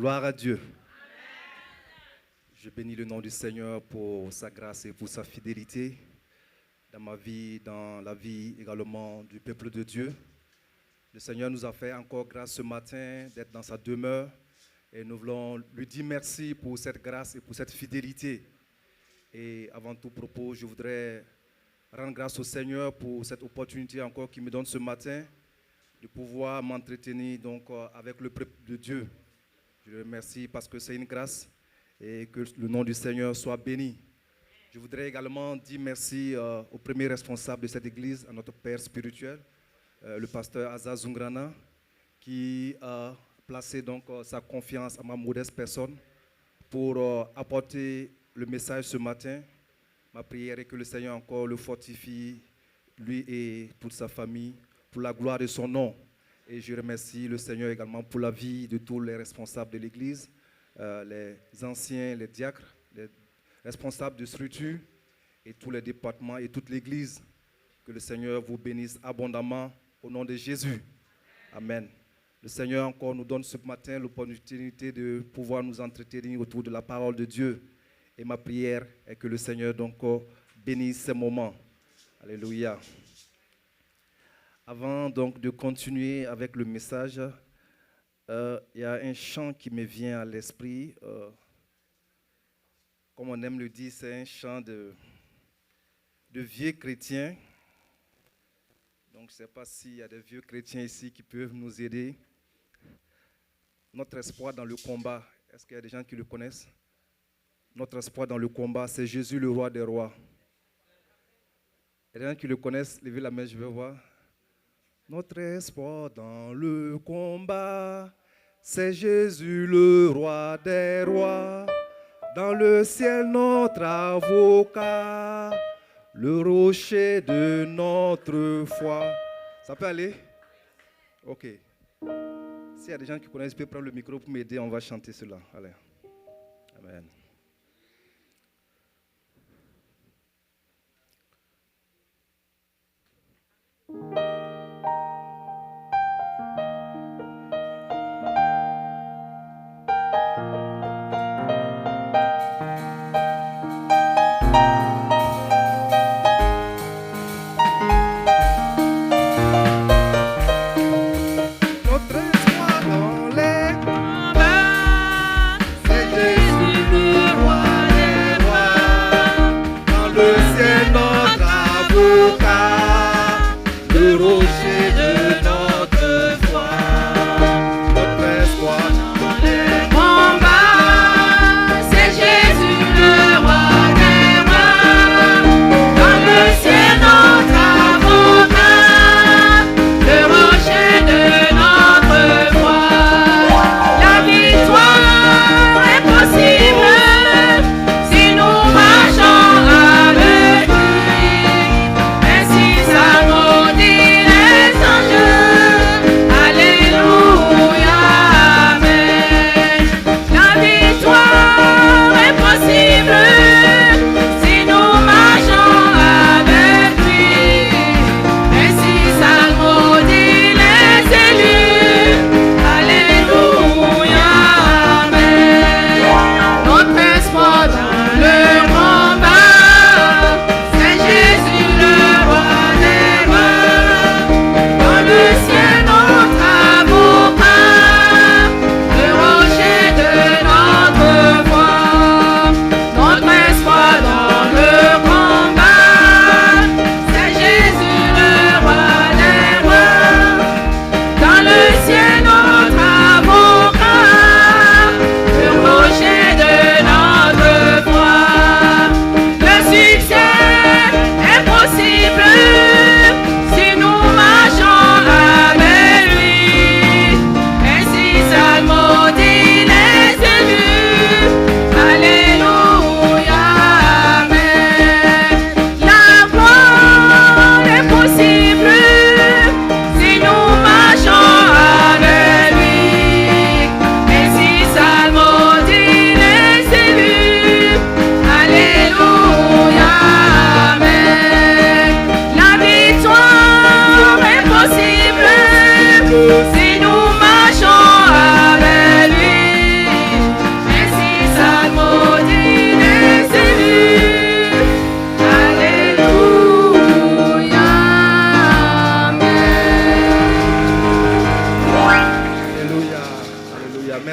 Gloire à Dieu. Je bénis le nom du Seigneur pour sa grâce et pour sa fidélité dans ma vie, dans la vie également du peuple de Dieu. Le Seigneur nous a fait encore grâce ce matin d'être dans sa demeure et nous voulons lui dire merci pour cette grâce et pour cette fidélité. Et avant tout propos, je voudrais rendre grâce au Seigneur pour cette opportunité encore qu'il me donne ce matin de pouvoir m'entretenir donc avec le peuple de Dieu. Je le remercie parce que c'est une grâce et que le nom du Seigneur soit béni. Je voudrais également dire merci au premier responsable de cette église, à notre père spirituel, le pasteur Asa Zungrana, qui a placé donc sa confiance à ma modeste personne pour apporter le message ce matin. Ma prière est que le Seigneur encore le fortifie, lui et toute sa famille, pour la gloire de son nom. Et je remercie le Seigneur également pour la vie de tous les responsables de l'Église, les anciens, les diacres, les responsables de structure et tous les départements et toute l'Église. Que le Seigneur vous bénisse abondamment au nom de Jésus. Amen. Le Seigneur encore nous donne ce matin l'opportunité de pouvoir nous entretenir autour de la parole de Dieu. Et ma prière est que le Seigneur donc bénisse ces moments. Alléluia. Avant donc de continuer avec le message, il y a un chant qui me vient à l'esprit. Comme on aime le dire, c'est un chant de vieux chrétiens. Donc je ne sais pas s'il y a des vieux chrétiens ici qui peuvent nous aider. Notre espoir dans le combat, est-ce qu'il y a des gens qui le connaissent? Notre espoir dans le combat, c'est Jésus le roi des rois. Il y a des gens qui le connaissent? Levez la main, je vais voir. Notre espoir dans le combat, c'est Jésus le roi des rois. Dans le ciel, notre avocat, le rocher de notre foi. Ça peut aller? Ok. S'il y a des gens qui connaissent, je peux prendre le micro pour m'aider, on va chanter cela. Allez. Amen. Notre espoir dans les combats, c'est Jésus le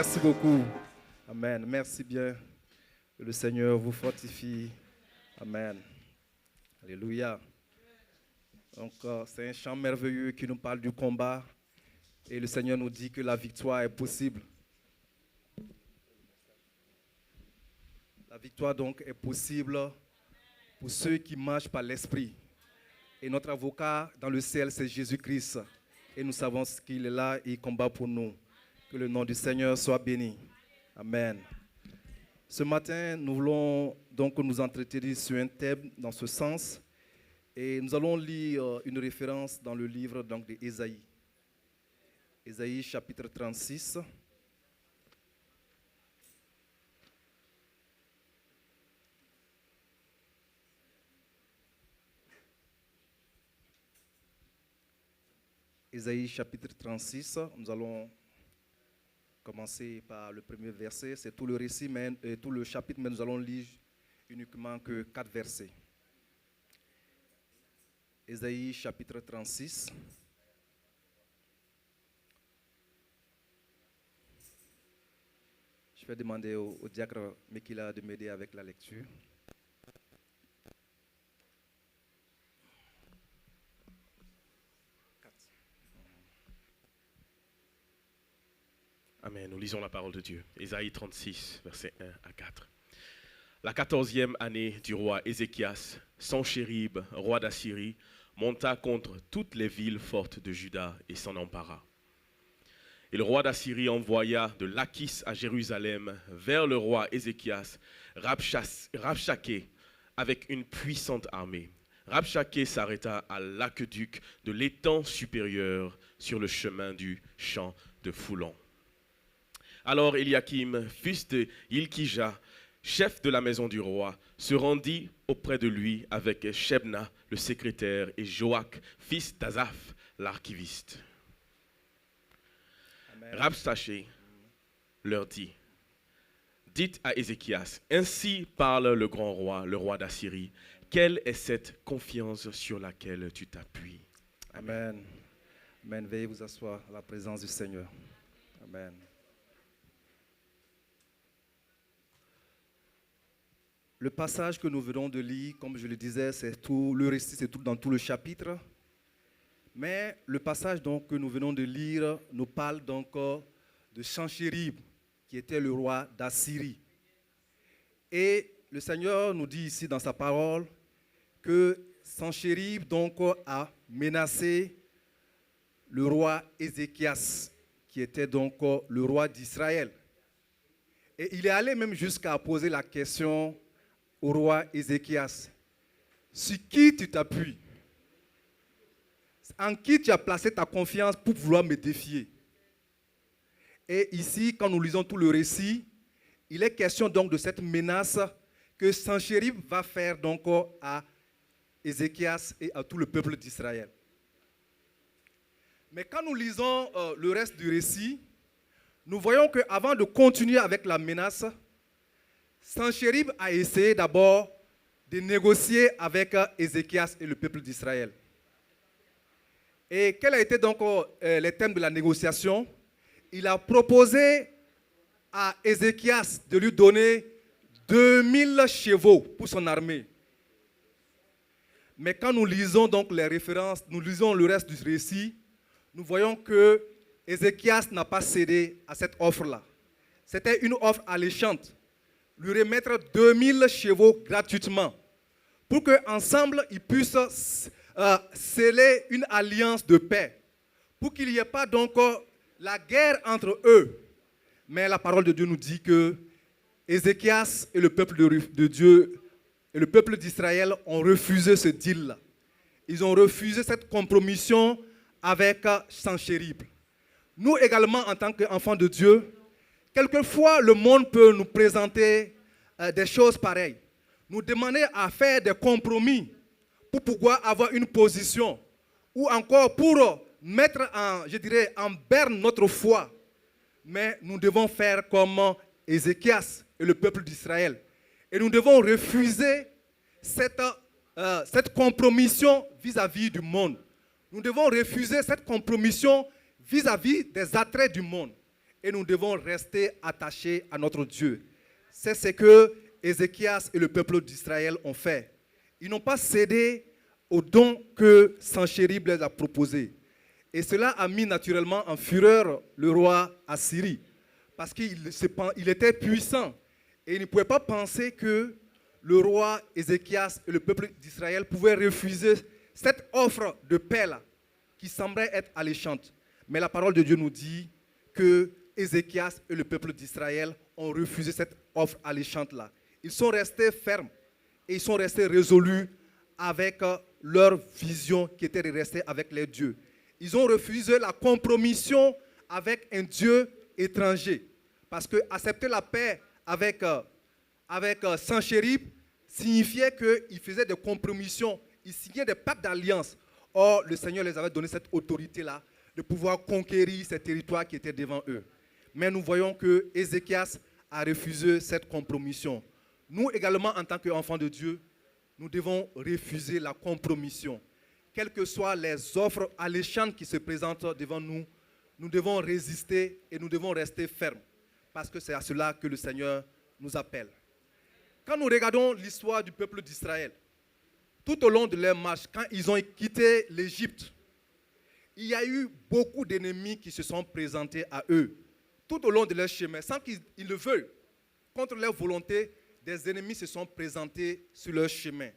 Merci beaucoup. Amen. Merci bien. Que le Seigneur vous fortifie. Amen. Alléluia. Donc, c'est un chant merveilleux qui nous parle du combat. Et le Seigneur nous dit que la victoire est possible. La victoire, donc, est possible pour ceux qui marchent par l'Esprit. Et notre avocat dans le ciel, c'est Jésus-Christ. Et nous savons qu'il est là et il combat pour nous. Que le nom du Seigneur soit béni. Amen. Ce matin, nous voulons donc nous entretenir sur un thème dans ce sens. Et nous allons lire une référence dans le livre d'Ésaïe. Ésaïe chapitre 36. Ésaïe chapitre 36, nous allons commencer par le premier verset. C'est tout le récit, tout le chapitre, mais nous allons lire uniquement que 4 versets. Ésaïe chapitre 36. Je vais demander au diacre Mekila de m'aider avec la lecture. Amen. Nous lisons la parole de Dieu. Ésaïe 36, versets 1 à 4. La 14e année du roi Ézéchias, Sanchérib, roi d'Assyrie, monta contre toutes les villes fortes de Juda et s'en empara. Et le roi d'Assyrie envoya de Lachis à Jérusalem vers le roi Ézéchias, Rabshaké, avec une puissante armée. Rabshaké s'arrêta à l'aqueduc de l'étang supérieur sur le chemin du champ de Foulon. Alors Eliakim, fils de Hilkija, chef de la maison du roi, se rendit auprès de lui avec Shebna, le secrétaire, et Joach, fils d'Azaph, l'archiviste. Rabshaké leur dit, « Dites à Ézéchias, ainsi parle le grand roi, le roi d'Assyrie, quelle est cette confiance sur laquelle tu t'appuies ?» Amen. Amen. Veuillez vous asseoir à la présence du Seigneur. Amen. Le passage que nous venons de lire, comme je le disais, c'est tout le récit, c'est tout dans tout le chapitre. Mais le passage donc que nous venons de lire nous parle donc de Sanchérib, qui était le roi d'Assyrie. Et le Seigneur nous dit ici dans sa parole que Sanchérib donc a menacé le roi Ézéchias, qui était donc le roi d'Israël. Et il est allé même jusqu'à poser la question au roi Ézéchias, sur qui tu t'appuies? En qui tu as placé ta confiance pour vouloir me défier? Et ici, quand nous lisons tout le récit, il est question donc de cette menace que Sanchérib va faire donc à Ézéchias et à tout le peuple d'Israël. Mais quand nous lisons le reste du récit, nous voyons qu'avant de continuer avec la menace, Sanchérib a essayé d'abord de négocier avec Ézéchias et le peuple d'Israël. Et quel a été donc le thème de la négociation? Il a proposé à Ézéchias de lui donner 2000 chevaux pour son armée. Mais quand nous lisons donc les références, nous lisons le reste du récit, nous voyons que Ézéchias n'a pas cédé à cette offre-là. C'était une offre alléchante. Lui remettre 2000 chevaux gratuitement pour qu'ensemble ils puissent sceller une alliance de paix, pour qu'il n'y ait pas donc la guerre entre eux. Mais la parole de Dieu nous dit que Ézéchias et le peuple de Dieu et le peuple d'Israël ont refusé ce deal-là. Ils ont refusé cette compromission avec Sanchérib. Nous également, en tant qu'enfants de Dieu, quelquefois le monde peut nous présenter des choses pareilles. Nous demander à faire des compromis pour pouvoir avoir une position ou encore pour mettre en berne notre foi. Mais nous devons faire comme Ézéchias et le peuple d'Israël. Et nous devons refuser cette compromission vis-à-vis du monde. Nous devons refuser cette compromission vis-à-vis des attraits du monde. et nous devons rester attachés à notre Dieu. C'est ce que Ézéchias et le peuple d'Israël ont fait. Ils n'ont pas cédé au don que Sanchérib les a proposé. Et cela a mis naturellement en fureur le roi Assyrie, parce qu'il était puissant. Et il ne pouvait pas penser que le roi Ézéchias et le peuple d'Israël pouvaient refuser cette offre de paix-là, qui semblait être alléchante. Mais la parole de Dieu nous dit que Ézéchias et le peuple d'Israël ont refusé cette offre alléchante-là. Ils sont restés fermes et ils sont restés résolus avec leur vision qui était de rester avec les dieux. Ils ont refusé la compromission avec un Dieu étranger. Parce que accepter la paix avec Sanchérib signifiait qu'ils faisaient des compromissions, ils signaient des pactes d'alliance. Or, le Seigneur les avait donné cette autorité-là de pouvoir conquérir ces territoires qui étaient devant eux. Mais nous voyons que Ézéchias a refusé cette compromission. Nous également, en tant qu'enfants de Dieu, nous devons refuser la compromission. Quelles que soient les offres alléchantes qui se présentent devant nous, nous devons résister et nous devons rester fermes. Parce que c'est à cela que le Seigneur nous appelle. Quand nous regardons l'histoire du peuple d'Israël, tout au long de leur marche, quand ils ont quitté l'Égypte, il y a eu beaucoup d'ennemis qui se sont présentés à eux. Tout au long de leur chemin, sans qu'ils le veuillent, contre leur volonté, des ennemis se sont présentés sur leur chemin.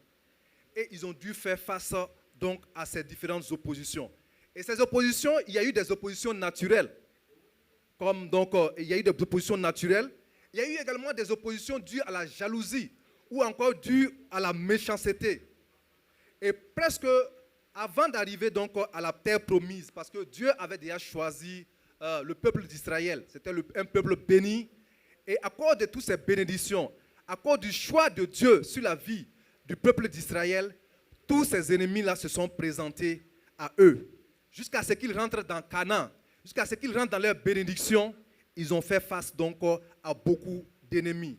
Et ils ont dû faire face donc à ces différentes oppositions. Et ces oppositions, il y a eu des oppositions naturelles. Il y a eu des oppositions naturelles. Il y a eu également des oppositions dues à la jalousie ou encore dues à la méchanceté. Et presque avant d'arriver donc à la terre promise, parce que Dieu avait déjà choisi le peuple d'Israël. C'était un peuple béni. Et à cause de toutes ces bénédictions, à cause du choix de Dieu sur la vie du peuple d'Israël, tous ces ennemis-là se sont présentés à eux. Jusqu'à ce qu'ils rentrent dans Canaan, jusqu'à ce qu'ils rentrent dans leur bénédiction, ils ont fait face donc à beaucoup d'ennemis.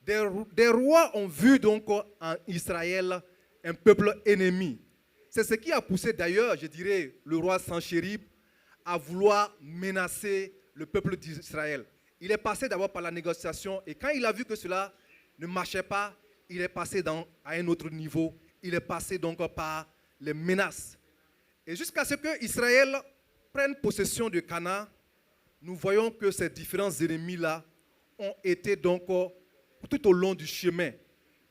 Des rois ont vu donc en Israël un peuple ennemi. C'est ce qui a poussé d'ailleurs, je dirais, le roi Sanchérib à vouloir menacer le peuple d'Israël. Il est passé d'abord par la négociation et quand il a vu que cela ne marchait pas, il est passé à un autre niveau. Il est passé donc par les menaces. Et jusqu'à ce que Israël prenne possession de Canaan, nous voyons que ces différents ennemis-là ont été donc tout au long du chemin,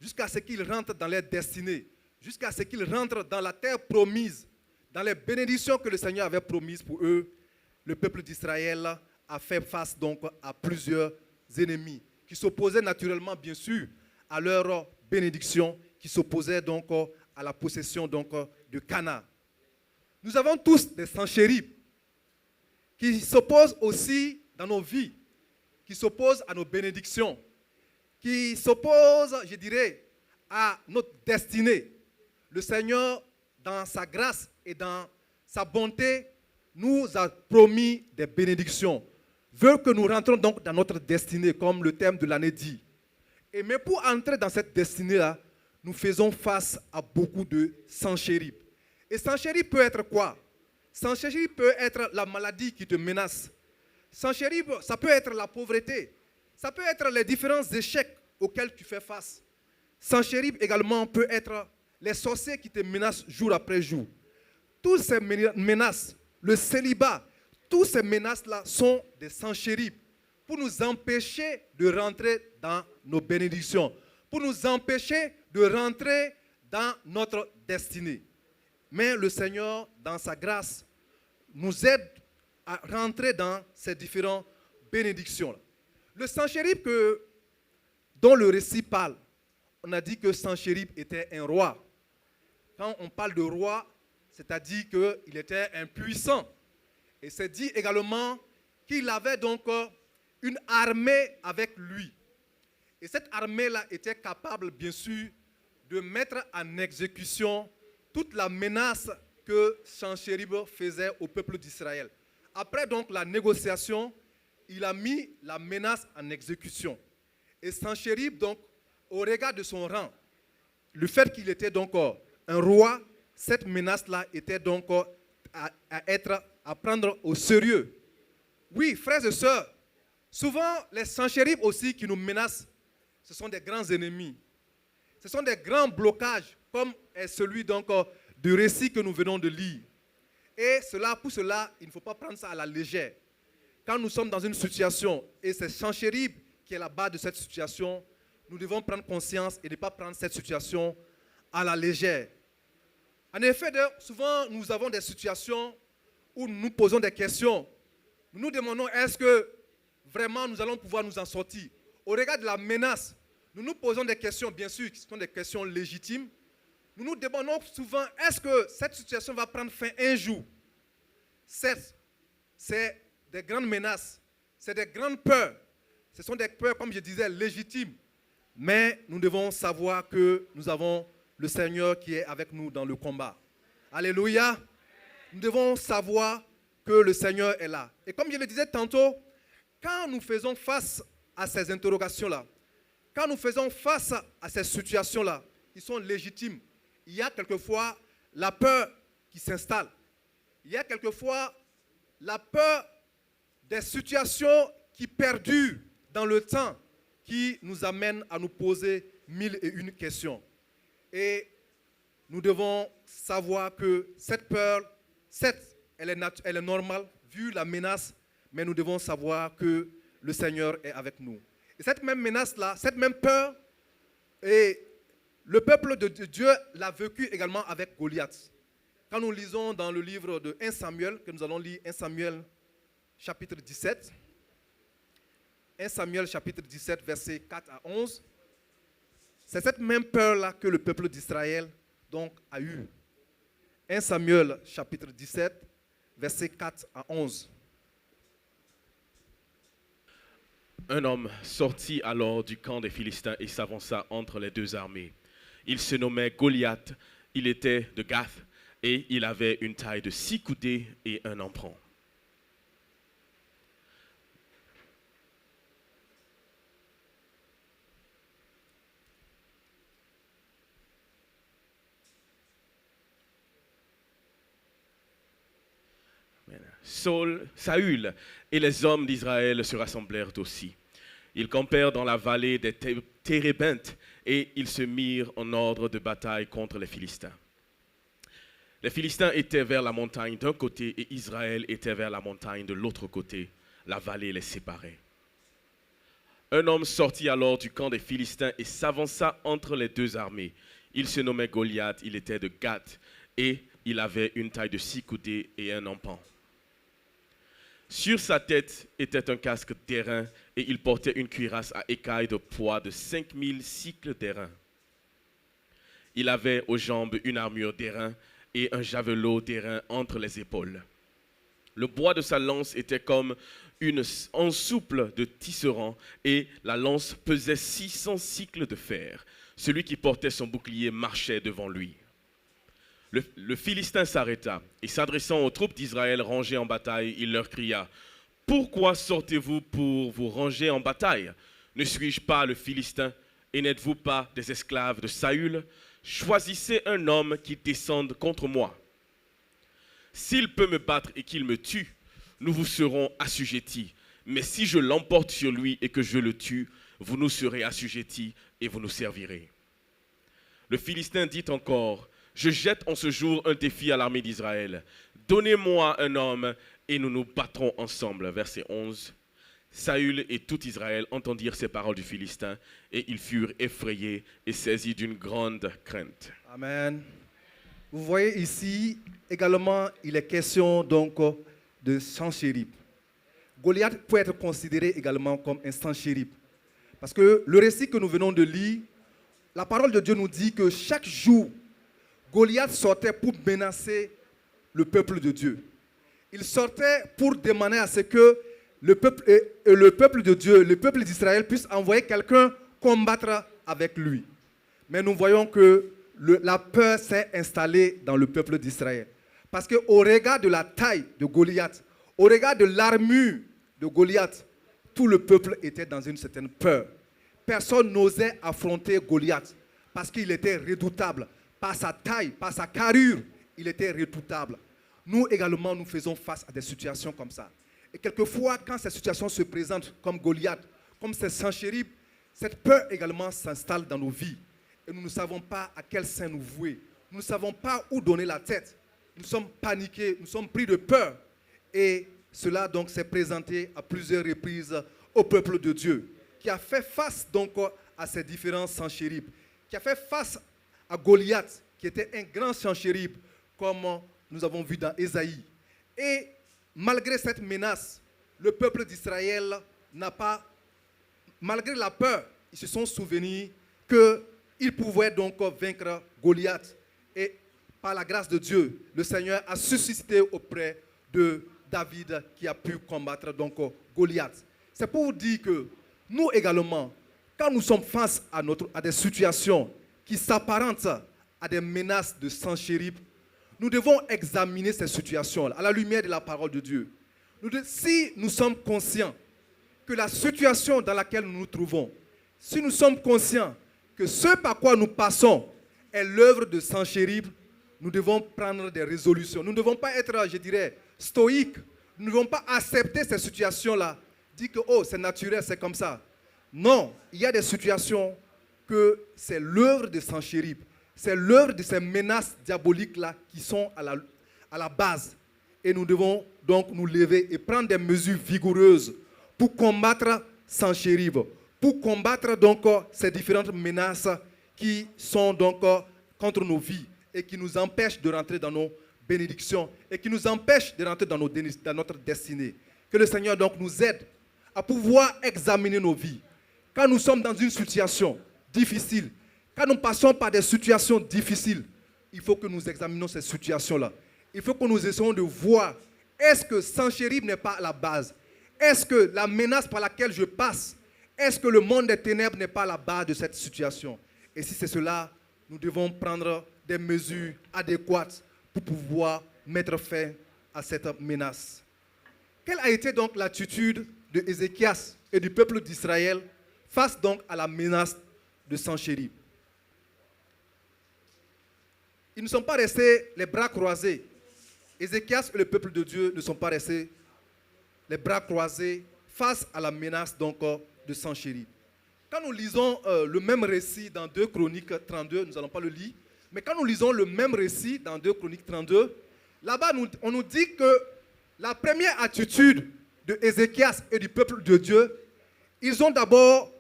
jusqu'à ce qu'ils rentrent dans leur destinée, jusqu'à ce qu'ils rentrent dans la terre promise, dans les bénédictions que le Seigneur avait promises pour eux. Le peuple d'Israël a fait face donc à plusieurs ennemis qui s'opposaient naturellement, bien sûr, à leur bénédiction, qui s'opposaient donc à la possession donc de Canaan. Nous avons tous des Sanchérib qui s'opposent aussi dans nos vies, qui s'opposent à nos bénédictions, qui s'opposent, je dirais, à notre destinée. Le Seigneur, dans sa grâce et dans sa bonté, nous a promis des bénédictions. Veut que nous rentrons donc dans notre destinée, comme le thème de l'année dit. Mais pour entrer dans cette destinée-là, nous faisons face à beaucoup de Sanchérib. Et Sanchérib peut être quoi? Sanchérib peut être la maladie qui te menace. Sanchérib, ça peut être la pauvreté. Ça peut être les différents échecs auxquels tu fais face. Sanchérib également peut être les sorciers qui te menacent jour après jour. Toutes ces menaces, le célibat, toutes ces menaces-là sont des Sanchérib pour nous empêcher de rentrer dans nos bénédictions, pour nous empêcher de rentrer dans notre destinée. Mais le Seigneur, dans sa grâce, nous aide à rentrer dans ces différentes bénédictions. Le Sanchérib dont le récit parle, on a dit que Sanchérib était un roi. Quand on parle de roi, c'est-à-dire qu'il était impuissant. Et c'est dit également qu'il avait donc une armée avec lui. Et cette armée-là était capable, bien sûr, de mettre en exécution toute la menace que Sanchérib faisait au peuple d'Israël. Après donc la négociation, il a mis la menace en exécution. Et Sanchérib, donc, au regard de son rang, le fait qu'il était donc un roi, cette menace-là était donc à prendre au sérieux. Oui, frères et sœurs, Souvent, les Sanchéribes aussi qui nous menacent, ce sont des grands ennemis. Ce sont des grands blocages, comme est celui donc du récit que nous venons de lire. Et pour cela, il ne faut pas prendre ça à la légère. Quand nous sommes dans une situation, et c'est Sanchérib qui est la base de cette situation, nous devons prendre conscience et ne pas prendre cette situation à la légère. En effet, souvent, nous avons des situations où nous nous posons des questions. Nous nous demandons, est-ce que vraiment nous allons pouvoir nous en sortir? Au regard de la menace, nous nous posons des questions, bien sûr, qui sont des questions légitimes. Nous nous demandons souvent, est-ce que cette situation va prendre fin un jour? Certes, c'est des grandes menaces, c'est des grandes peurs. Ce sont des peurs, comme je disais, légitimes. Mais nous devons savoir que nous avons le Seigneur qui est avec nous dans le combat. Alléluia. Nous devons savoir que le Seigneur est là. Et comme je le disais tantôt, quand nous faisons face à ces interrogations-là, quand nous faisons face à ces situations-là, qui sont légitimes, il y a quelquefois la peur qui s'installe. Il y a quelquefois la peur des situations qui perdurent dans le temps, qui nous amènent à nous poser 1001 questions. Et nous devons savoir que cette peur, elle est normale, vu la menace, mais nous devons savoir que le Seigneur est avec nous. Et cette même menace-là, cette même peur, et le peuple de Dieu l'a vécu également avec Goliath. Quand nous lisons dans le livre de 1 Samuel, que nous allons lire 1 Samuel chapitre 17, 1 Samuel chapitre 17, versets 4 à 11, c'est cette même peur-là que le peuple d'Israël donc a eue. 1 Samuel chapitre 17, versets 4 à 11. Un homme sortit alors du camp des Philistins et s'avança entre les deux armées. Il se nommait Goliath, il était de Gath et il avait une taille de 6 coudées et un emprunt. Saül et les hommes d'Israël se rassemblèrent aussi. Ils campèrent dans la vallée des Térébintes et ils se mirent en ordre de bataille contre les Philistins. Les Philistins étaient vers la montagne d'un côté et Israël était vers la montagne de l'autre côté. La vallée les séparait. Un homme sortit alors du camp des Philistins et s'avança entre les deux armées. Il se nommait Goliath, il était de Gath et il avait une taille de 6 coudées et un emprunt. Sur sa tête était un casque d'airain et il portait une cuirasse à écailles de poids de 5000 cycles d'airain. Il avait aux jambes une armure d'airain et un javelot d'airain entre les épaules. Le bois de sa lance était comme une ensouple de tisserand et la lance pesait 600 cycles de fer. Celui qui portait son bouclier marchait devant lui. Le Philistin s'arrêta et s'adressant aux troupes d'Israël rangées en bataille, il leur cria « Pourquoi sortez-vous pour vous ranger en bataille? Ne suis-je pas le Philistin et n'êtes-vous pas des esclaves de Saül? Choisissez un homme qui descende contre moi. S'il peut me battre et qu'il me tue, nous vous serons assujettis. Mais si je l'emporte sur lui et que je le tue, vous nous serez assujettis et vous nous servirez. » Le Philistin dit encore « Je jette en ce jour un défi à l'armée d'Israël. Donnez-moi un homme et nous nous battrons ensemble. » Verset 11. Saül et tout Israël entendirent ces paroles du Philistin et ils furent effrayés et saisis d'une grande crainte. Amen. Vous voyez ici également, il est question donc de Sanchérib. Goliath peut être considéré également comme un Sanchérib. Parce que le récit que nous venons de lire, la parole de Dieu nous dit que chaque jour, Goliath sortait pour menacer le peuple de Dieu. Il sortait pour demander à ce que le peuple de Dieu, le peuple d'Israël puisse envoyer quelqu'un combattre avec lui. Mais nous voyons que la peur s'est installée dans le peuple d'Israël. Parce qu'au regard de la taille de Goliath, au regard de l'armure de Goliath, tout le peuple était dans une certaine peur. Personne n'osait affronter Goliath parce qu'il était redoutable. Par sa taille, par sa carrure, il était redoutable. Nous également, nous faisons face à des situations comme ça. Et quelquefois, quand cette situation se présente comme Goliath, comme ces Sanchérib, cette peur également s'installe dans nos vies. Et nous ne savons pas à quel sein nous vouer. Nous ne savons pas où donner la tête. Nous sommes paniqués, nous sommes pris de peur. Et cela donc s'est présenté à plusieurs reprises au peuple de Dieu, qui a fait face donc à ces différents Sanchérib, qui a fait face à Goliath, qui était un grand Sanchérib, comme nous avons vu dans Ésaïe. Et malgré cette menace, le peuple d'Israël n'a pas, malgré la peur, ils se sont souvenus qu'ils pouvaient donc vaincre Goliath. Et par la grâce de Dieu, le Seigneur a suscité auprès de David qui a pu combattre donc Goliath. C'est pour vous dire que nous également, quand nous sommes face à des situations qui s'apparentent à des menaces de Sanchérib, nous devons examiner ces situations à la lumière de la parole de Dieu. Si nous sommes conscients que la situation dans laquelle nous nous trouvons, si nous sommes conscients que ce par quoi nous passons est l'œuvre de Sanchérib, nous devons prendre des résolutions. Nous ne devons pas être, je dirais, stoïques. Nous ne devons pas accepter ces situations-là, dire que oh, c'est naturel, c'est comme ça. Non, il y a des situations que c'est l'œuvre de Sanchérib. C'est l'œuvre de ces menaces diaboliques-là qui sont à la base. Et nous devons donc nous lever et prendre des mesures vigoureuses pour combattre Sanchérib, pour combattre donc ces différentes menaces qui sont donc contre nos vies et qui nous empêchent de rentrer dans nos bénédictions et qui nous empêchent de rentrer dans notre destinée. Que le Seigneur donc nous aide à pouvoir examiner nos vies. Quand nous sommes dans une situation difficile, quand nous passons par des situations difficiles, il faut que nous examinions ces situations-là. Il faut que nous essayions de voir, est-ce que Sanchérib n'est pas à la base? Est-ce que la menace par laquelle je passe, est-ce que le monde des ténèbres n'est pas à la base de cette situation? Et si c'est cela, nous devons prendre des mesures adéquates pour pouvoir mettre fin à cette menace. Quelle a été donc l'attitude de Ézéchias et du peuple d'Israël face donc à la menace de Sanchérib? Ils ne sont pas restés les bras croisés. Ézéchias et le peuple de Dieu ne sont pas restés les bras croisés face à la menace donc de Sanchérib. Quand nous lisons le même récit dans 2 Chroniques 32, nous n'allons pas le lire, mais quand nous lisons le même récit dans 2 Chroniques 32, là-bas on nous dit que la première attitude de Ézéchias et du peuple de Dieu, ils ont d'abord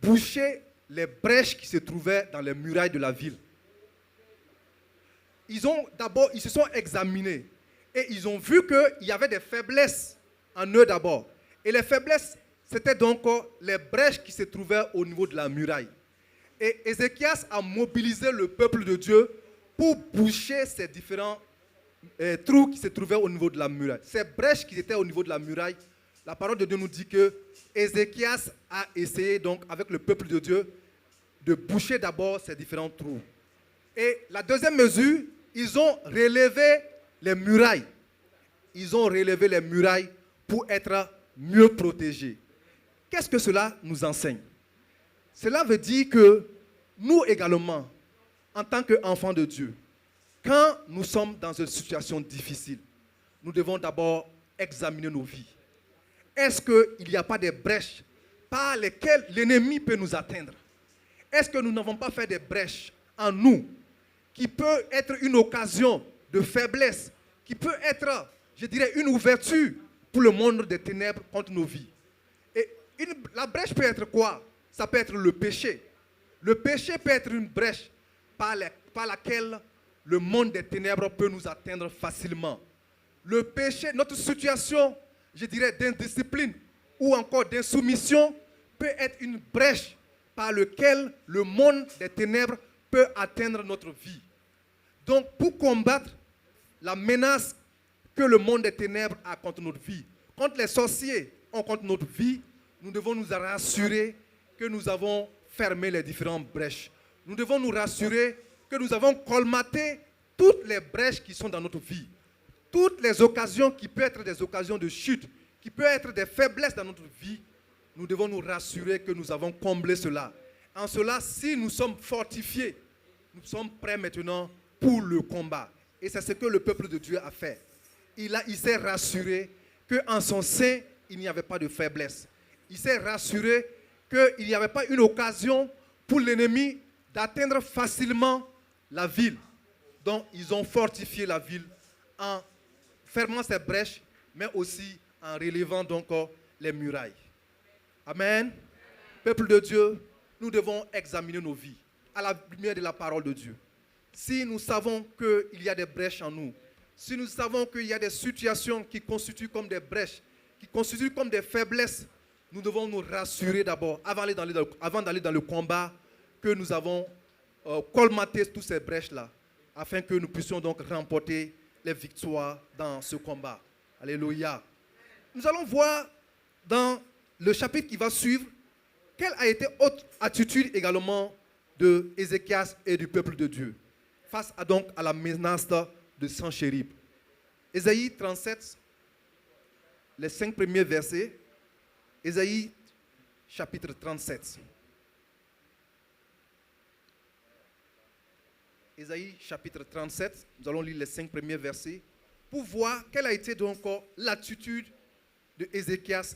bouché les brèches qui se trouvaient dans les murailles de la ville. Ils se sont examinés et ils ont vu qu'il y avait des faiblesses en eux d'abord. Et les faiblesses, c'était donc les brèches qui se trouvaient au niveau de la muraille. Et Ézéchias a mobilisé le peuple de Dieu pour boucher ces différents trous qui se trouvaient au niveau de la muraille. Ces brèches qui étaient au niveau de la muraille, la parole de Dieu nous dit que Ézéchias a essayé donc avec le peuple de Dieu de boucher d'abord ces différents trous. Et la deuxième mesure, ils ont relevé les murailles. Ils ont relevé les murailles pour être mieux protégés. Qu'est-ce que cela nous enseigne? Cela veut dire que nous également, en tant qu'enfants de Dieu, quand nous sommes dans une situation difficile, nous devons d'abord examiner nos vies. Est-ce qu'il n'y a pas des brèches par lesquelles l'ennemi peut nous atteindre? Est-ce que nous n'avons pas fait des brèches en nous qui peut être une occasion de faiblesse, qui peut être, je dirais, une ouverture pour le monde des ténèbres contre nos vies? Et la brèche peut être quoi? Ça peut être le péché. Le péché peut être une brèche par laquelle le monde des ténèbres peut nous atteindre facilement. Le péché, notre situation, je dirais, d'indiscipline ou encore d'insoumission peut être une brèche par laquelle le monde des ténèbres peut atteindre notre vie. Donc, pour combattre la menace que le monde des ténèbres a contre notre vie, contre les sorciers ont contre notre vie, nous devons nous rassurer que nous avons fermé les différentes brèches. Nous devons nous rassurer que nous avons colmaté toutes les brèches qui sont dans notre vie. Toutes les occasions qui peuvent être des occasions de chute, qui peuvent être des faiblesses dans notre vie, nous devons nous rassurer que nous avons comblé cela. En cela, si nous sommes fortifiés, nous sommes prêts maintenant pour le combat. Et c'est ce que le peuple de Dieu a fait. Il s'est rassuré qu'en son sein, il n'y avait pas de faiblesse. Il s'est rassuré qu'il n'y avait pas une occasion pour l'ennemi d'atteindre facilement la ville. Donc, ils ont fortifié la ville en fermant ses brèches, mais aussi en relevant donc les murailles. Amen. Peuple de Dieu, nous devons examiner nos vies à la lumière de la parole de Dieu. Si nous savons qu'il y a des brèches en nous, si nous savons qu'il y a des situations qui constituent comme des brèches, qui constituent comme des faiblesses, nous devons nous rassurer d'abord, avant d'aller dans le combat, que nous avons colmaté toutes ces brèches-là, afin que nous puissions donc remporter les victoires dans ce combat. Alléluia. Nous allons voir dans le chapitre qui va suivre, quelle a été autre attitude également de Ézéchias et du peuple de Dieu, face à la menace de Sanchérib. Ésaïe 37, les 5 premiers versets. Ésaïe chapitre 37. Ésaïe chapitre 37, nous allons lire les 5 premiers versets pour voir quelle a été donc l'attitude de Ézéchias.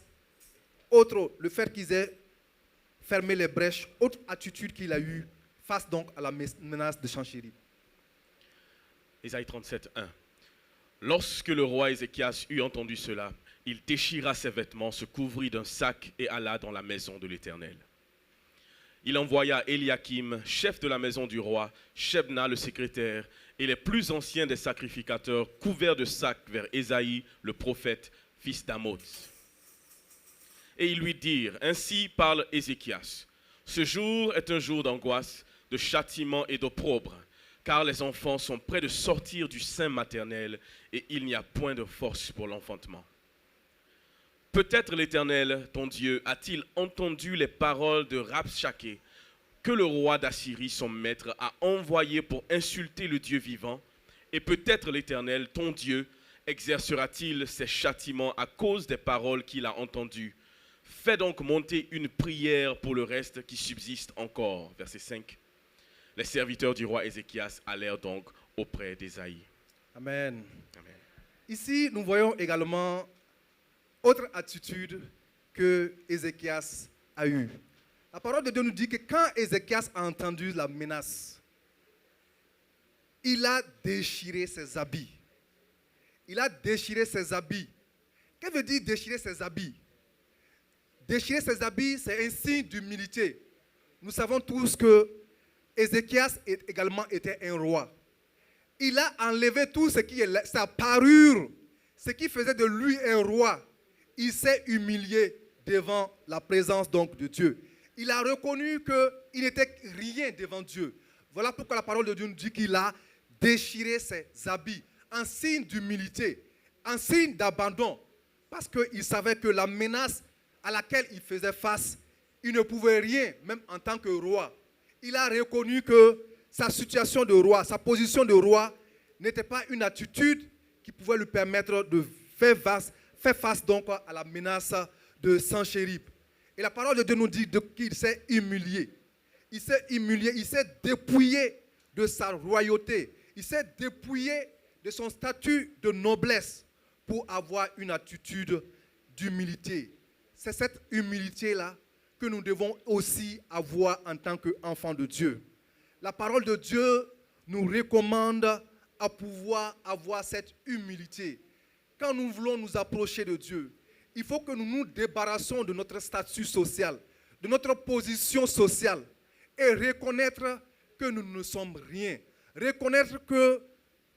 Autre, le fait qu'ils aient fermé les brèches, autre attitude qu'il a eue face donc à la menace de Sanchérib. Ésaïe 37, 1. Lorsque le roi Ézéchias eut entendu cela, il déchira ses vêtements, se couvrit d'un sac et alla dans la maison de l'Éternel. Il envoya Eliakim, chef de la maison du roi, Shebna le secrétaire, et les plus anciens des sacrificateurs, couverts de sacs vers Ésaïe le prophète, fils d'Amoz. Et ils lui dirent, ainsi parle Ézéchias, ce jour est un jour d'angoisse, de châtiment et d'opprobre, car les enfants sont près de sortir du sein maternel et il n'y a point de force pour l'enfantement. Peut-être l'Éternel, ton Dieu, a-t-il entendu les paroles de Rabshaké, que le roi d'Assyrie, son maître, a envoyé pour insulter le Dieu vivant, et peut-être l'Éternel, ton Dieu, exercera-t-il ses châtiments à cause des paroles qu'il a entendues. Fais donc monter une prière pour le reste qui subsiste encore. Verset 5. Les serviteurs du roi Ézéchias allèrent donc auprès d'Ésaïe. Amen. Amen. Ici, nous voyons également autre attitude que Ézéchias a eue. La parole de Dieu nous dit que quand Ézéchias a entendu la menace, il a déchiré ses habits. Il a déchiré ses habits. Qu'est-ce que veut dire déchirer ses habits? Déchirer ses habits, c'est un signe d'humilité. Nous savons tous que Ézéchias également était un roi. Il a enlevé tout ce qui est sa parure, ce qui faisait de lui un roi. Il s'est humilié devant la présence donc de Dieu. Il a reconnu qu'il n'était rien devant Dieu. Voilà pourquoi la parole de Dieu nous dit qu'il a déchiré ses habits en signe d'humilité, en signe d'abandon, parce qu'il savait que la menace à laquelle il faisait face, il ne pouvait rien, même en tant que roi. Il a reconnu que sa situation de roi, sa position de roi, n'était pas une attitude qui pouvait lui permettre de faire face donc à la menace de Sanchérib. Et la parole de Dieu nous dit qu'il s'est humilié. Il s'est humilié, il s'est dépouillé de sa royauté. Il s'est dépouillé de son statut de noblesse pour avoir une attitude d'humilité. C'est cette humilité-là que nous devons aussi avoir en tant qu'enfants de Dieu. La parole de Dieu nous recommande à pouvoir avoir cette humilité. Quand nous voulons nous approcher de Dieu, il faut que nous nous débarrassions de notre statut social, de notre position sociale et reconnaître que nous ne sommes rien. Reconnaître que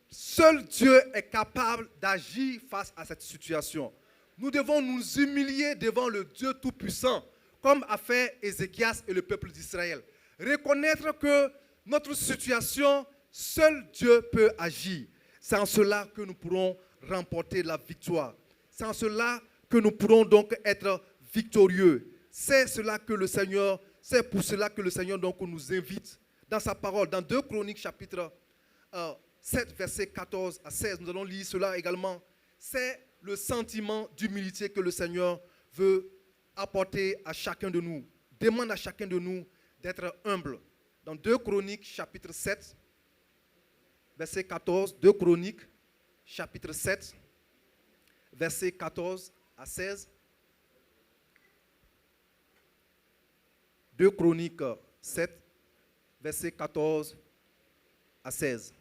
seul Dieu est capable d'agir face à cette situation. Nous devons nous humilier devant le Dieu Tout-Puissant, comme a fait Ézéchias et le peuple d'Israël. Reconnaître que notre situation, seul Dieu peut agir. C'est en cela que nous pourrons remporter la victoire. C'est en cela que nous pourrons donc être victorieux. C'est pour cela que le Seigneur donc nous invite dans sa parole, dans 2 Chroniques chapitre 7, versets 14 à 16. Nous allons lire cela également. C'est le sentiment d'humilité que le Seigneur veut apporter à chacun de nous. Demande à chacun de nous d'être humble. Dans 2 Chroniques chapitre 7, verset 14, 2 Chroniques chapitre 7, versets 14 à 16. 2 Chroniques 7, versets 14 à 16.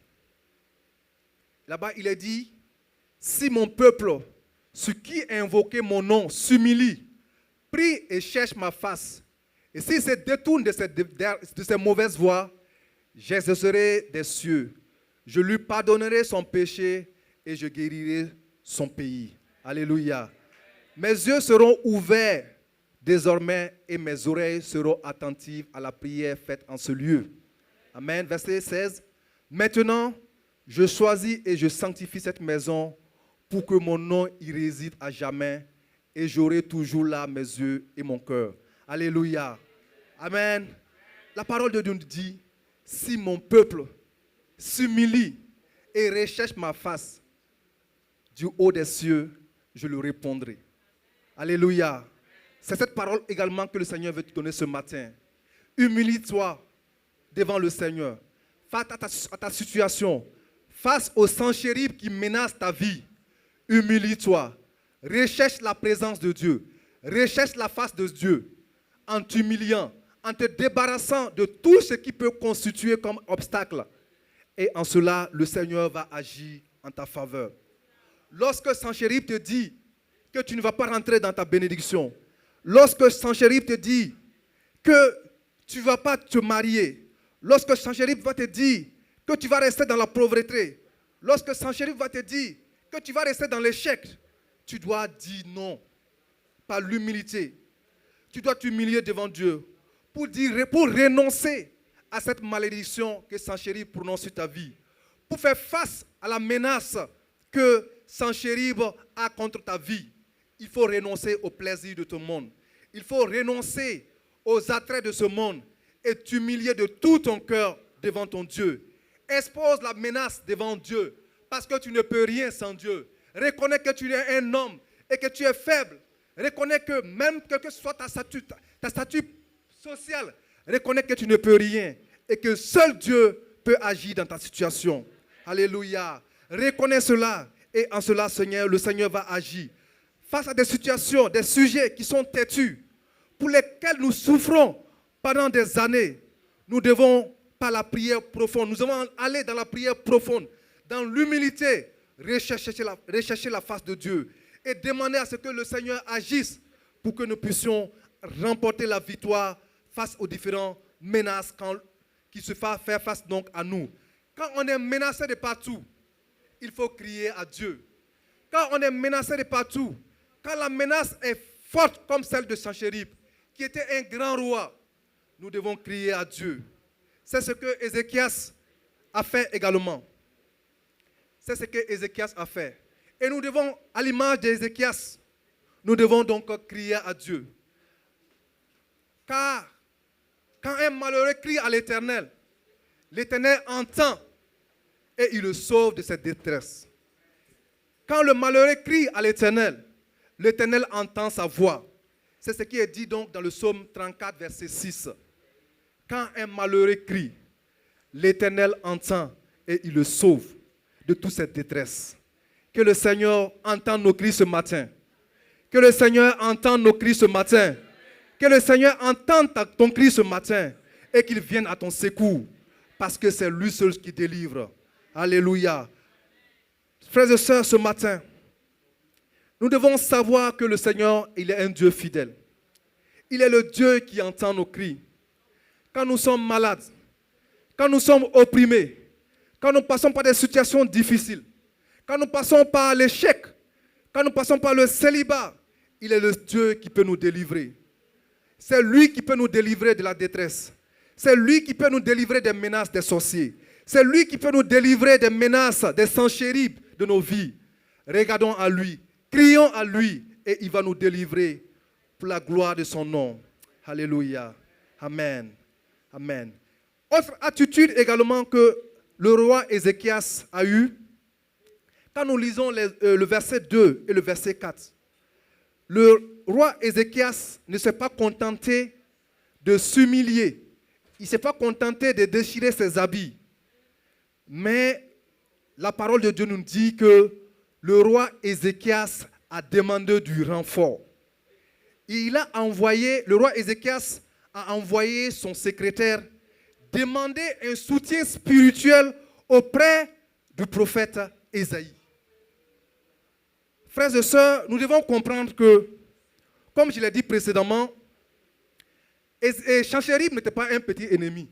Là-bas, il est dit, si mon peuple, ce qui a invoqué mon nom, s'humilie, prie et cherche ma face, et s'il se détourne de ses mauvaises voies, j'exaucerai des cieux, je lui pardonnerai son péché et je guérirai son pays. Alléluia. Mes yeux seront ouverts désormais et mes oreilles seront attentives à la prière faite en ce lieu. Amen. Verset 16. Maintenant, je choisis et je sanctifie cette maison pour que mon nom y réside à jamais et j'aurai toujours là mes yeux et mon cœur. Alléluia. Amen. La parole de Dieu nous dit, si mon peuple s'humilie et recherche ma face, du haut des cieux, je lui répondrai. Alléluia. C'est cette parole également que le Seigneur veut te donner ce matin. Humilie-toi devant le Seigneur. Face à ta situation, face au sang chérib qui menace ta vie. Humilie-toi. Recherche la présence de Dieu. Recherche la face de Dieu. En t'humiliant, en te débarrassant de tout ce qui peut constituer comme obstacle. Et en cela, le Seigneur va agir en ta faveur. Lorsque Sanchérib te dit que tu ne vas pas rentrer dans ta bénédiction, lorsque Sanchérib te dit que tu ne vas pas te marier, lorsque Sanchérib va te dire que tu vas rester dans la pauvreté, lorsque Sanchérib va te dire que tu vas rester dans l'échec, tu dois dire non par l'humilité. Tu dois t'humilier devant Dieu pour renoncer à cette malédiction que Sanchérib prononce sur ta vie, pour faire face à la menace que Sanchérib a contre ta vie. Il faut renoncer au plaisir de tout le monde. Il faut renoncer aux attraits de ce monde et t'humilier de tout ton cœur devant ton Dieu. Expose la menace devant Dieu parce que tu ne peux rien sans Dieu. Reconnais que tu es un homme et que tu es faible. Reconnais que même quelle que soit ta statut social, reconnais que tu ne peux rien et que seul Dieu peut agir dans ta situation. Alléluia. Reconnais cela et en cela, Seigneur, le Seigneur va agir. Face à des situations, des sujets qui sont têtus, pour lesquels nous souffrons pendant des années, nous devons, par la prière profonde, nous devons aller dans la prière profonde, dans l'humilité, rechercher la face de Dieu et demander à ce que le Seigneur agisse pour que nous puissions remporter la victoire face aux différentes menaces qui se font faire face donc à nous. Quand on est menacé de partout, il faut crier à Dieu. Quand on est menacé de partout, quand la menace est forte comme celle de Sanchérib, qui était un grand roi, nous devons crier à Dieu. C'est ce que Ézéchias a fait également. C'est ce que Ézéchias a fait. Et nous devons, à l'image d'Ézéchias, nous devons donc crier à Dieu. Car quand un malheureux crie à l'Éternel, l'Éternel entend et il le sauve de cette détresse. Quand le malheureux crie à l'Éternel, l'Éternel entend sa voix. C'est ce qui est dit donc dans le psaume 34, verset 6. Quand un malheureux crie, l'Éternel entend et il le sauve de toute cette détresse. Que le Seigneur entende nos cris ce matin. Que le Seigneur entende nos cris ce matin. Que le Seigneur entende ton cri ce matin et qu'il vienne à ton secours. Parce que c'est lui seul qui délivre. Alléluia. Frères et sœurs, ce matin, nous devons savoir que le Seigneur, il est un Dieu fidèle. Il est le Dieu qui entend nos cris. Quand nous sommes malades, quand nous sommes opprimés, quand nous passons par des situations difficiles, quand nous passons par l'échec, quand nous passons par le célibat, il est le Dieu qui peut nous délivrer. C'est lui qui peut nous délivrer de la détresse. C'est lui qui peut nous délivrer des menaces des sorciers. C'est lui qui peut nous délivrer des menaces des Sanchérib de nos vies. Regardons à lui, crions à lui et il va nous délivrer pour la gloire de son nom. Alléluia. Amen. Amen. Autre attitude également que le roi Ézéchias a eue, quand nous lisons le verset 2 et le verset 4, le roi Ézéchias ne s'est pas contenté de s'humilier. Il ne s'est pas contenté de déchirer ses habits. Mais la parole de Dieu nous dit que le roi Ézéchias a demandé du renfort. Il a envoyé, le roi Ézéchias a envoyé son secrétaire demander un soutien spirituel auprès du prophète Ésaïe. Frères et sœurs, nous devons comprendre que, comme je l'ai dit précédemment, Senchérib n'était pas un petit ennemi.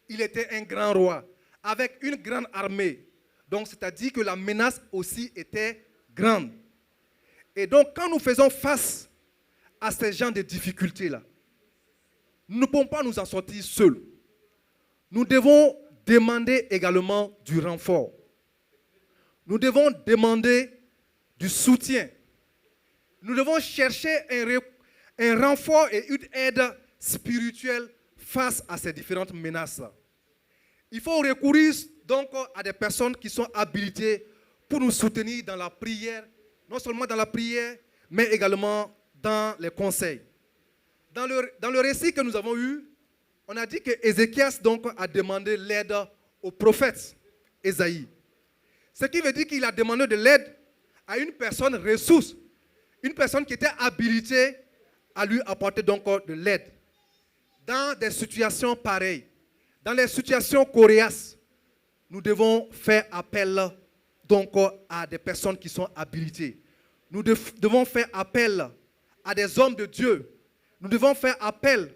Il était un grand roi, avec une grande armée. Donc, c'est-à-dire que la menace aussi était grande. Et donc, quand nous faisons face à ces genres de difficultés-là, nous ne pouvons pas nous en sortir seuls. Nous devons demander également du renfort. Nous devons demander du soutien. Nous devons chercher un renfort et une aide spirituelle face à ces différentes menaces. Il faut recourir donc à des personnes qui sont habilitées pour nous soutenir dans la prière, non seulement dans la prière, mais également dans les conseils. Dans le récit que nous avons eu, on a dit que Ézéchias donc a demandé l'aide au prophète Ésaïe. Ce qui veut dire qu'il a demandé de l'aide à une personne ressource, une personne qui était habilitée à lui apporter donc de l'aide. Dans des situations pareilles, dans les situations coriaces, nous devons faire appel donc à des personnes qui sont habilitées. Nous devons faire appel à des hommes de Dieu. Nous devons faire appel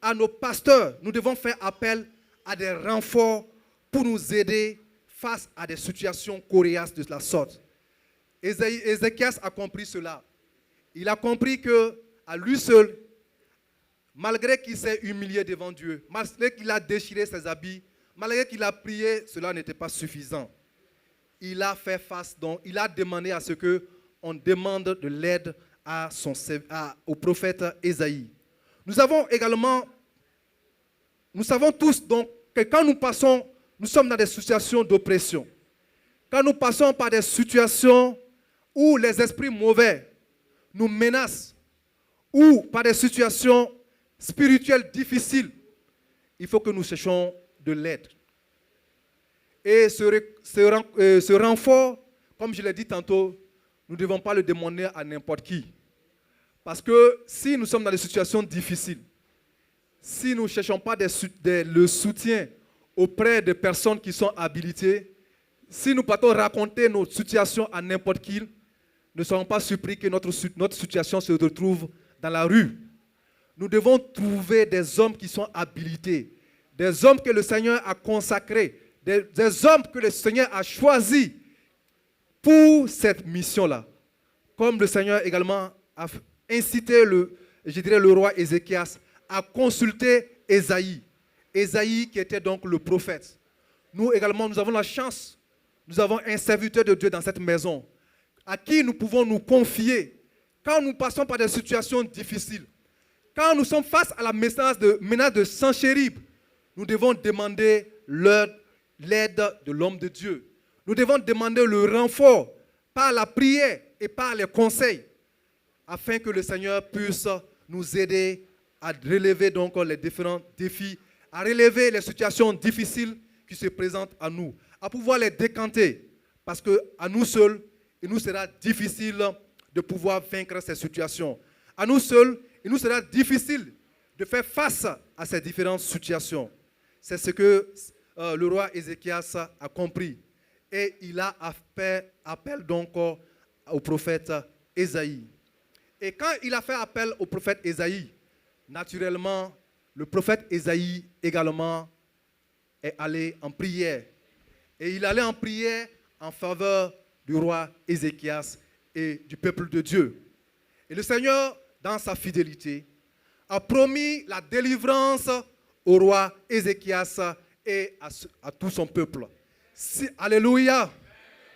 à nos pasteurs. Nous devons faire appel à des renforts pour nous aider face à des situations coriaces de la sorte. Ézéchias a compris cela. Il a compris qu'à lui seul, malgré qu'il s'est humilié devant Dieu, malgré qu'il a déchiré ses habits, malgré qu'il a prié, cela n'était pas suffisant. Il a fait face, donc il a demandé à ce qu'on demande de l'aide au prophète Ésaïe. Nous savons tous donc que quand nous sommes dans des situations d'oppression, quand nous passons par des situations où les esprits mauvais nous menacent, ou par des situations spirituelles difficiles, il faut que nous cherchions de l'aide. Et ce renfort, comme je l'ai dit tantôt, nous ne devons pas le demander à n'importe qui. Parce que si nous sommes dans des situations difficiles, si nous ne cherchons pas le soutien auprès de personnes qui sont habilitées, si nous partons raconter notre situation à n'importe qui, ne soyons pas surpris que notre situation se retrouve dans la rue. Nous devons trouver des hommes qui sont habilités, des hommes que le Seigneur a consacrés, des hommes que le Seigneur a choisis pour cette mission-là. Comme le Seigneur également a incité le roi Ézéchias à consulter Ésaïe. Ésaïe qui était donc le prophète. Nous également, nous avons la chance, nous avons un serviteur de Dieu dans cette maison à qui nous pouvons nous confier quand nous passons par des situations difficiles. Quand nous sommes face à la menace de Senchérib, nous devons demander l'aide de l'homme de Dieu. Nous devons demander le renfort par la prière et par les conseils afin que le Seigneur puisse nous aider à relever donc les différents défis, à relever les situations difficiles qui se présentent à nous, à pouvoir les décanter. Parce qu'à nous seuls, il nous sera difficile de pouvoir vaincre ces situations. À nous seuls, il nous sera difficile de faire face à ces différentes situations. C'est ce que le roi Ézéchias a compris. Et il a fait appel donc au prophète Ésaïe. Et quand il a fait appel au prophète Ésaïe, naturellement, le prophète Ésaïe également est allé en prière. Et il allait en prière en faveur du roi Ézéchias et du peuple de Dieu. Et le Seigneur, dans sa fidélité, a promis la délivrance au roi Ézéchias et à tout son peuple. Alléluia!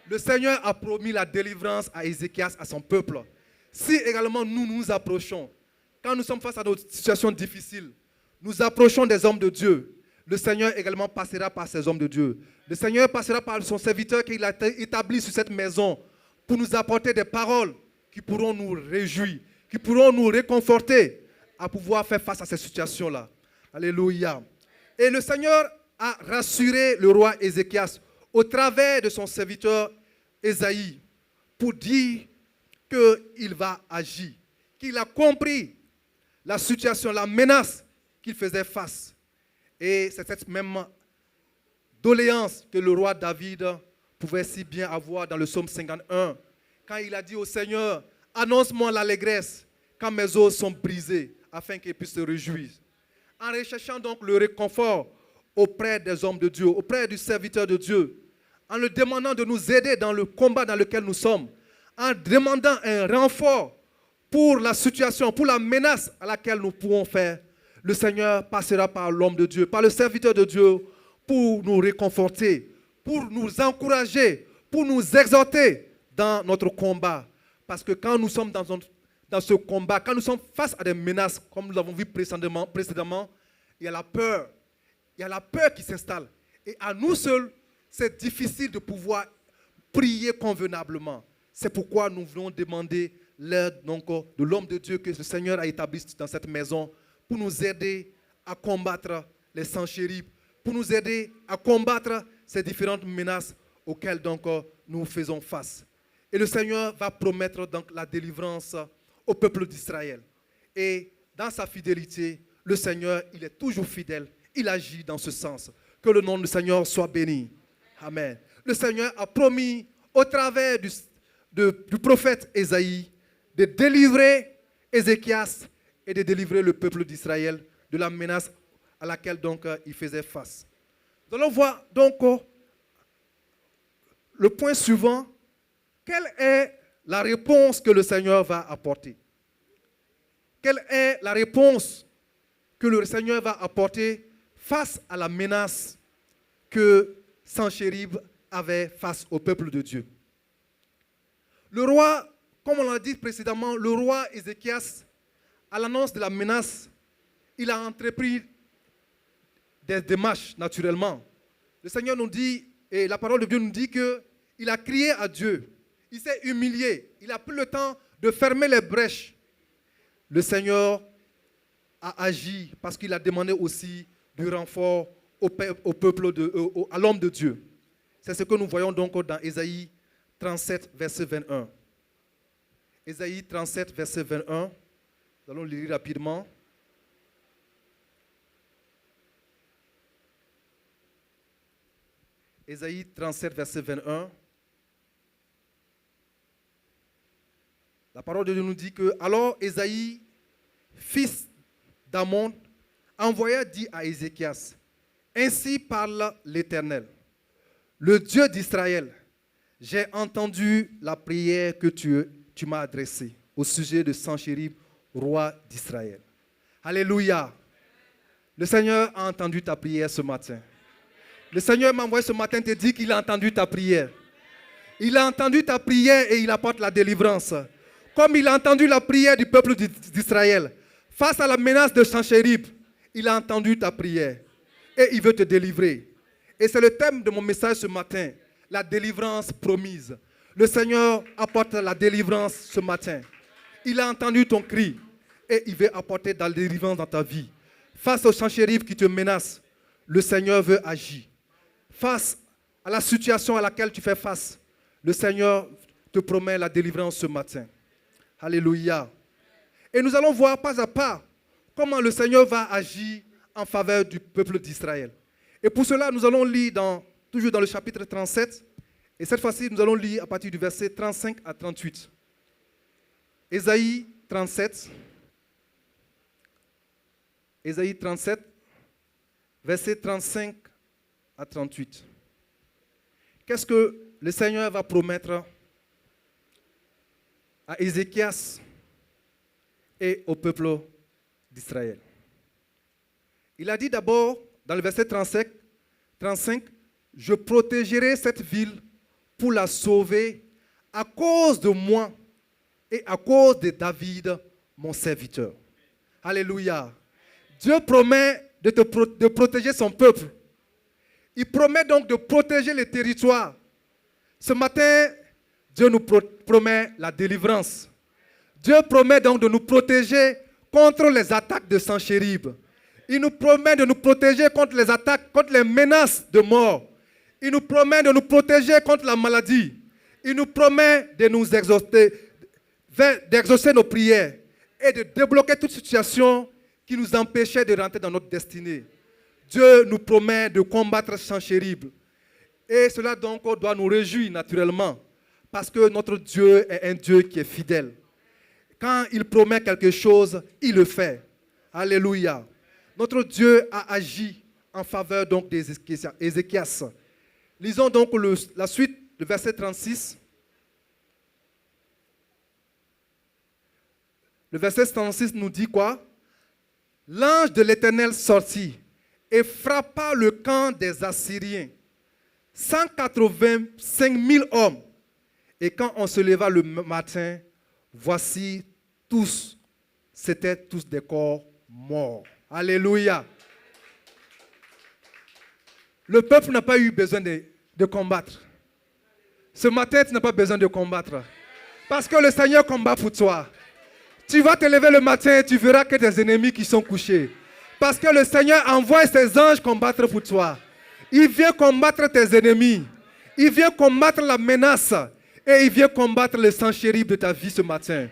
Le Seigneur a promis la délivrance à Ézéchias, à son peuple. Si également nous nous approchons, quand nous sommes face à des situations difficiles, nous approchons des hommes de Dieu, le Seigneur également passera par ces hommes de Dieu. Le Seigneur passera par son serviteur qu'il a établi sur cette maison pour nous apporter des paroles qui pourront nous réjouir, qui pourront nous réconforter à pouvoir faire face à ces situations-là. Alléluia. Et le Seigneur a rassuré le roi Ézéchias au travers de son serviteur Ésaïe pour dire qu'il va agir, qu'il a compris la situation, la menace qu'il faisait face. Et c'est cette même doléance que le roi David pouvait si bien avoir dans le psaume 51, quand il a dit au Seigneur, annonce-moi l'allégresse quand mes os sont brisés, afin qu'il puisse se réjouir. En recherchant donc le réconfort auprès des hommes de Dieu, auprès du serviteur de Dieu, en le demandant de nous aider dans le combat dans lequel nous sommes, en demandant un renfort pour la situation, pour la menace à laquelle nous pouvons faire, le Seigneur passera par l'homme de Dieu, par le serviteur de Dieu, pour nous réconforter, pour nous encourager, pour nous exhorter dans notre combat. Parce que quand nous sommes dans ce combat, quand nous sommes face à des menaces, comme nous l'avons vu précédemment, il y a la peur. Il y a la peur qui s'installe. Et à nous seuls, c'est difficile de pouvoir prier convenablement. C'est pourquoi nous voulons demander l'aide de l'homme de Dieu que le Seigneur a établi dans cette maison pour nous aider à combattre les Sanchérib, pour nous aider à combattre ces différentes menaces auxquelles nous faisons face. Et le Seigneur va promettre donc la délivrance au peuple d'Israël. Et dans sa fidélité, le Seigneur, il est toujours fidèle. Il agit dans ce sens. Que le nom du Seigneur soit béni. Amen. Le Seigneur a promis au travers du prophète Ésaïe de délivrer Ézéchias et de délivrer le peuple d'Israël de la menace à laquelle il faisait face. Nous allons voir donc le point suivant. Quelle est la réponse que le Seigneur va apporter? Quelle est la réponse que le Seigneur va apporter face à la menace que Sanchérib avait face au peuple de Dieu? Le roi, comme on l'a dit précédemment, le roi Ézéchias, à l'annonce de la menace, il a entrepris des démarches naturellement. Le Seigneur nous dit, et la parole de Dieu nous dit qu'il a crié à Dieu. Il s'est humilié. Il a pris le temps de fermer les brèches. Le Seigneur a agi parce qu'il a demandé aussi du renfort au peuple, à l'homme de Dieu. C'est ce que nous voyons donc dans Ésaïe 37, verset 21. Ésaïe 37, verset 21. Nous allons lire rapidement. Ésaïe 37, verset 21. La parole de Dieu nous dit que, alors Ésaïe, fils d'Amon, envoya dit à Ézéchias, ainsi parle l'Éternel, le Dieu d'Israël, j'ai entendu la prière que tu m'as adressée au sujet de Sanchérib, roi d'Israël. Alléluia. Le Seigneur a entendu ta prière ce matin. Le Seigneur m'a envoyé ce matin te dire qu'il a entendu ta prière. Il a entendu ta prière et il apporte la délivrance. Comme il a entendu la prière du peuple d'Israël, face à la menace de Sanchérib, il a entendu ta prière et il veut te délivrer. Et c'est le thème de mon message ce matin, la délivrance promise. Le Seigneur apporte la délivrance ce matin. Il a entendu ton cri et il veut apporter de la délivrance dans ta vie. Face au Sanchérib qui te menace, le Seigneur veut agir. Face à la situation à laquelle tu fais face, le Seigneur te promet la délivrance ce matin. Alléluia. Et nous allons voir pas à pas comment le Seigneur va agir en faveur du peuple d'Israël. Et pour cela, nous allons lire toujours dans le chapitre 37. Et cette fois-ci, nous allons lire à partir du verset 35 à 38. Ésaïe 37. Ésaïe 37, verset 35 à 38. Qu'est-ce que le Seigneur va promettre à Ézéchias et au peuple d'Israël? Il a dit d'abord, dans le verset 35, je protégerai cette ville pour la sauver à cause de moi et à cause de David, mon serviteur. Alléluia. Dieu promet de protéger son peuple. Il promet donc de protéger les territoires. Ce matin, Dieu nous promet la délivrance. Dieu promet donc de nous protéger contre les attaques de Sanchérib. Il nous promet de nous protéger contre les attaques, contre les menaces de mort. Il nous promet de nous protéger contre la maladie. Il nous promet de nous exhorter d'exaucer nos prières et de débloquer toute situation qui nous empêchait de rentrer dans notre destinée. Dieu nous promet de combattre Senchérib. Et cela donc doit nous réjouir naturellement, parce que notre Dieu est un Dieu qui est fidèle. Quand il promet quelque chose, il le fait. Alléluia. Notre Dieu a agi en faveur donc d'Ézéchias. Lisons donc la suite, le verset 36. Le verset 36 nous dit quoi? L'ange de l'Éternel sortit et frappa le camp des Assyriens. 185 000 hommes. Et quand on se leva le matin, voici tous, c'étaient tous des corps morts. Alléluia. Le peuple n'a pas eu besoin de combattre. Ce matin, tu n'as pas besoin de combattre. Parce que le Seigneur combat pour toi. Tu vas te lever le matin et tu verras que tes ennemis qui sont couchés. Parce que le Seigneur envoie ses anges combattre pour toi. Il vient combattre tes ennemis. Il vient combattre la menace. Et il vient combattre le Senchérib de ta vie ce matin.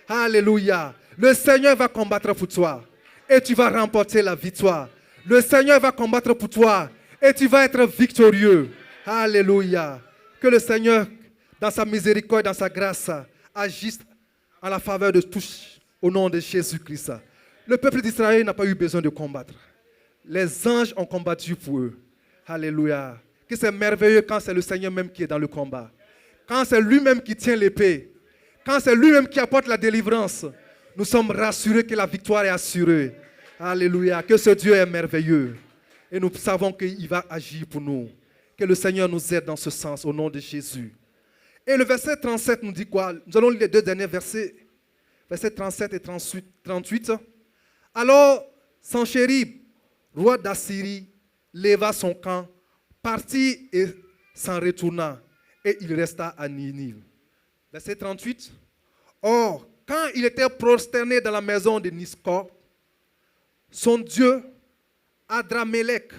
Alléluia. Le Seigneur va combattre pour toi. Et tu vas remporter la victoire. Le Seigneur va combattre pour toi. Et tu vas être victorieux. Alléluia. Que le Seigneur, dans sa miséricorde, dans sa grâce, agisse en la faveur de tous, au nom de Jésus-Christ. Le peuple d'Israël n'a pas eu besoin de combattre. Les anges ont combattu pour eux. Alléluia. Que c'est merveilleux quand c'est le Seigneur même qui est dans le combat. Quand c'est lui-même qui tient l'épée. Quand c'est lui-même qui apporte la délivrance. Nous sommes rassurés que la victoire est assurée. Alléluia. Que ce Dieu est merveilleux. Et nous savons qu'il va agir pour nous. Que le Seigneur nous aide dans ce sens, au nom de Jésus. Et le verset 37 nous dit quoi? Nous allons lire les deux derniers versets. Versets 37 et 38. Alors, Senchérib, roi d'Assyrie, leva son camp, partit et s'en retourna. Et il resta à Ninive. Verset 38. Or, quand il était prosterné dans la maison de Niskor, son dieu, Adramélec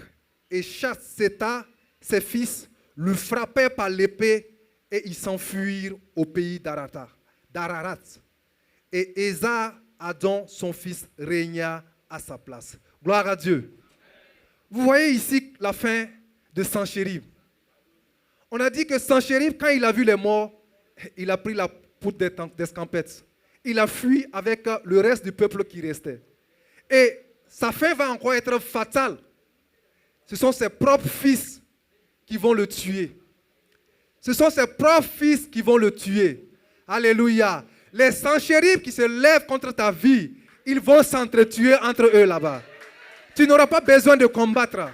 et Shatseta, ses fils, lui frappèrent par l'épée et ils s'enfuirent au pays d'Ararat. Et Esa-Adon, son fils, régna à sa place. Gloire à Dieu. Vous voyez ici la fin de Senchérib. On a dit que Senchérib, quand il a vu les morts, il a pris la poutre d'escampette. Il a fui avec le reste du peuple qui restait. Et sa fin va encore être fatale. Ce sont ses propres fils qui vont le tuer. Ce sont ses propres fils qui vont le tuer. Alléluia. Les Senchérib qui se lèvent contre ta vie, ils vont s'entretuer entre eux là-bas. Tu n'auras pas besoin de combattre.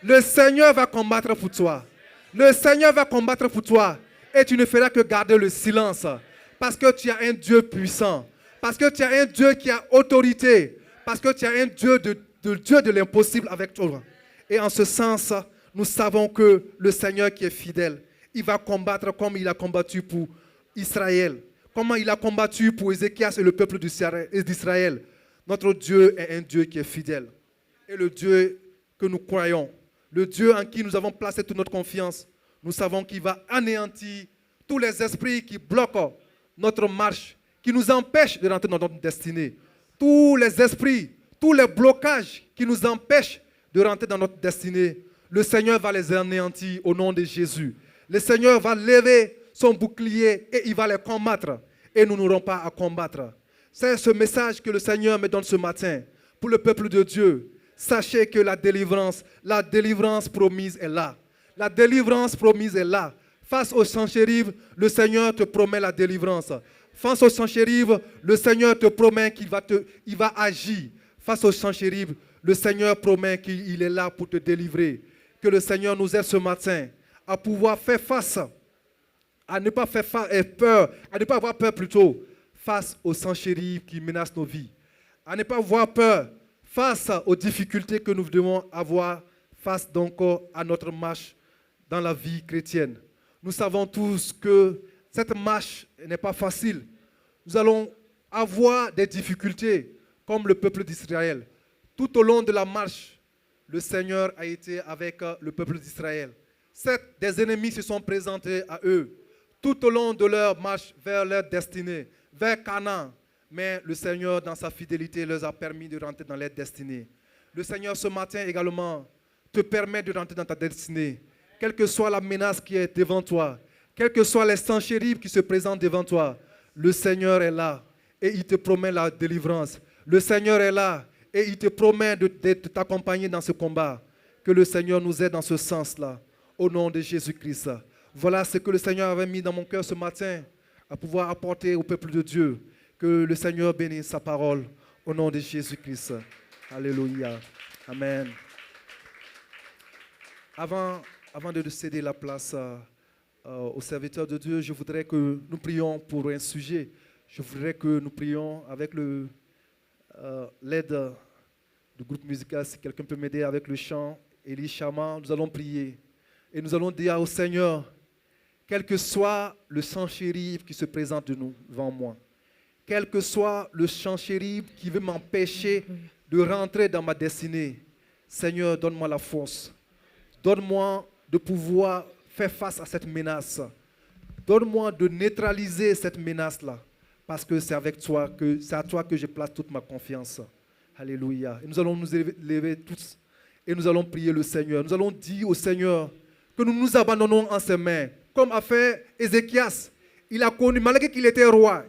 Le Seigneur va combattre pour toi. Le Seigneur va combattre pour toi. Et tu ne feras que garder le silence. Parce que tu as un Dieu puissant. Parce que tu as un Dieu qui a autorité. Parce que tu as un Dieu de l'impossible avec toi. Et en ce sens, nous savons que le Seigneur qui est fidèle, il va combattre comme il a combattu pour Israël. Comment il a combattu pour Ézéchias et le peuple d'Israël. Notre Dieu est un Dieu qui est fidèle. Et le Dieu que nous croyons, le Dieu en qui nous avons placé toute notre confiance, nous savons qu'il va anéantir tous les esprits qui bloquent notre marche, qui nous empêchent de rentrer dans notre destinée. Tous les esprits, tous les blocages qui nous empêchent de rentrer dans notre destinée, le Seigneur va les anéantir au nom de Jésus. Le Seigneur va lever son bouclier et il va les combattre. Et nous n'aurons pas à combattre. C'est ce message que le Seigneur me donne ce matin pour le peuple de Dieu. Sachez que la délivrance promise est là. La délivrance promise est là. Face au Senchérib, le Seigneur te promet la délivrance. Face au Senchérib, le Seigneur te promet qu'il va agir. Face au Senchérib, le Seigneur promet qu'il est là pour te délivrer. Que le Seigneur nous aide ce matin à pouvoir faire face, à ne pas faire peur, à ne pas avoir peur plutôt, face au Senchérib qui menace nos vies. À ne pas avoir peur face aux difficultés que nous devons avoir face donc à notre marche dans la vie chrétienne. Nous savons tous que cette marche n'est pas facile. Nous allons avoir des difficultés comme le peuple d'Israël. Tout au long de la marche, le Seigneur a été avec le peuple d'Israël. Certes, des ennemis se sont présentés à eux tout au long de leur marche vers leur destinée, vers Canaan. Mais le Seigneur, dans sa fidélité, leur a permis de rentrer dans leur destinée. Le Seigneur, ce matin également, te permet de rentrer dans ta destinée. Quelle que soit la menace qui est devant toi, quels que soient les sangs chérifs qui se présentent devant toi, le Seigneur est là et il te promet la délivrance. Le Seigneur est là et il te promet de t'accompagner dans ce combat. Que le Seigneur nous aide dans ce sens-là, au nom de Jésus-Christ. Voilà ce que le Seigneur avait mis dans mon cœur ce matin, à pouvoir apporter au peuple de Dieu. Que le Seigneur bénisse sa parole, au nom de Jésus-Christ. Alléluia. Amen. Avant de céder la place aux serviteurs de Dieu, je voudrais que nous prions pour un sujet. Je voudrais que nous prions avec l'aide du groupe musical. Si quelqu'un peut m'aider avec le chant, Élie Chama, nous allons prier. Et nous allons dire au Seigneur, quel que soit le sang chérif qui se présente devant moi, quel que soit le sang chérif qui veut m'empêcher de rentrer dans ma destinée, Seigneur, donne-moi la force. Donne-moi de pouvoir faire face à cette menace. Donne-moi de neutraliser cette menace-là. Parce que c'est avec toi, c'est à toi que je place toute ma confiance. Alléluia. Et nous allons nous lever tous et nous allons prier le Seigneur. Nous allons dire au Seigneur que nous nous abandonnons en ses mains. Comme a fait Ézéchias. Il a connu, malgré qu'il était roi,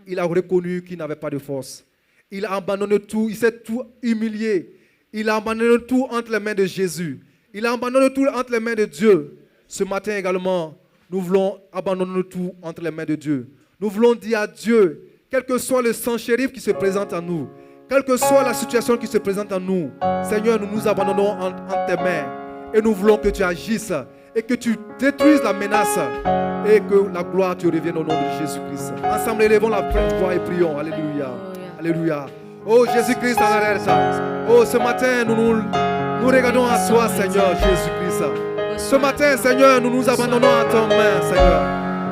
il a reconnu qu'il n'avait pas de force. Il a abandonné tout, il s'est tout humilié. Il a abandonné tout entre les mains de Jésus. Il a abandonné tout entre les mains de Dieu. Ce matin également, nous voulons abandonner tout entre les mains de Dieu. Nous voulons dire à Dieu, quel que soit le sang chérif qui se présente à nous, quelle que soit la situation qui se présente à nous, Seigneur, nous nous abandonnons en tes mains. Et nous voulons que tu agisses et que tu détruises la menace et que la gloire te revienne au nom de Jésus-Christ. Ensemble, élevons la voix et prions. Alléluia. Alléluia. Oh Jésus-Christ, oh ce matin, nous regardons à toi, Seigneur Jésus-Christ. Ce matin, Seigneur, nous nous abandonnons à ton main, Seigneur.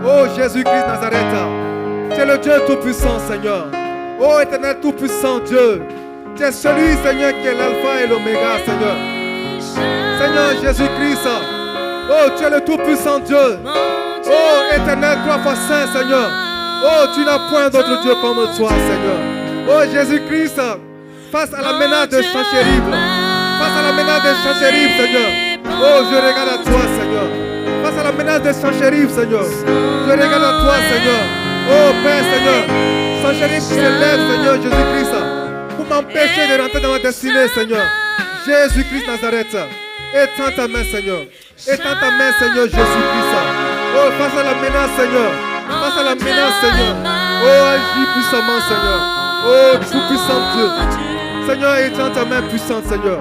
Oh Jésus-Christ Nazareth, tu es le Dieu tout-puissant, Seigneur. Oh éternel tout-puissant Dieu, tu es celui, Seigneur, qui est l'alpha et l'oméga, Seigneur. Seigneur Jésus-Christ, oh tu es le tout-puissant Dieu. Oh éternel, 3 fois saint, Seigneur. Oh tu n'as point d'autre Dieu comme toi, Seigneur. Oh Jésus-Christ, face à la menace de Sanchérib, face à la menace de Sanchérib, Seigneur. Oh je regarde à toi, Seigneur. Face à la menace de Sanchérib, Seigneur. Je regarde à toi, Seigneur. Oh Père, Seigneur. Sanchérib qui se lève, Seigneur Jésus-Christ, pour m'empêcher de rentrer dans ma destinée, Seigneur. Jésus-Christ Nazareth, étends ta main, Seigneur. Étends ta main, Seigneur Jésus-Christ. Oh, face à la menace, Seigneur. Face à la menace, Seigneur. Oh, agis puissamment, Seigneur. Oh, tout-puissant Dieu. Seigneur, étends ta main puissante, Seigneur.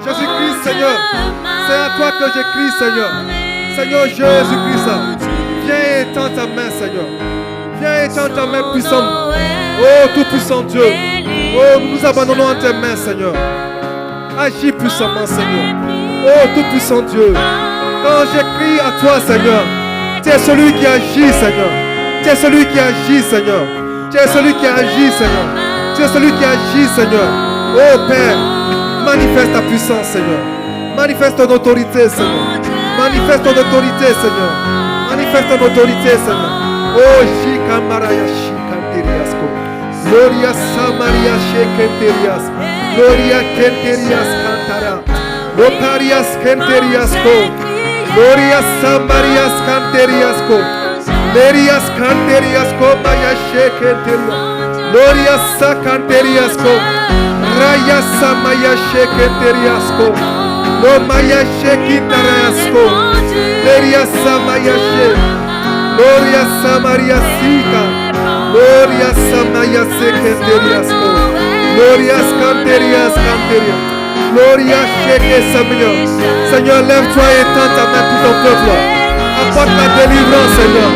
Jésus-Christ, Seigneur. C'est à toi que je crie, Seigneur. Seigneur Jésus-Christ. Viens et étends ta main, Seigneur. Viens et étends ta main puissante. Oh, tout-puissant Dieu. Oh, nous nous abandonnons en tes mains, Seigneur. Agis puissamment, Seigneur. Oh, tout-puissant Dieu. Quand je crie à toi, Seigneur, tu es celui qui agit, Seigneur. Tu es celui qui agit, Seigneur. Tu es celui qui agit, Seigneur. Tu es celui qui agit, Seigneur. Oh Père, manifeste ta puissance, Seigneur. Manifeste ton autorité, Seigneur. Manifeste ton autorité, Seigneur. Manifeste ton autorité, Seigneur. Oh, Shikamaraya Shikanteriasko. Gloria Samaria Shekenterias. Gloria Kenterias Cantara. Lotarias Kenteriasko. Gloria Samarias Canteriasco. Lerias Canteriasco Maya Shekenteria. Gloria Sacanteriasco. Raya Samaya Shekenteriasco. Lo Maya Shekintariasco. Leria Samaya Shek. Gloria Samaria Sika. Gloria Samaya Sekenteriasco. Gloria Canterias Canteria. Gloria Sheke Seigneur. Seigneur, lève-toi et tends ta main pour ton peuple. Apporte la délivrance, Seigneur.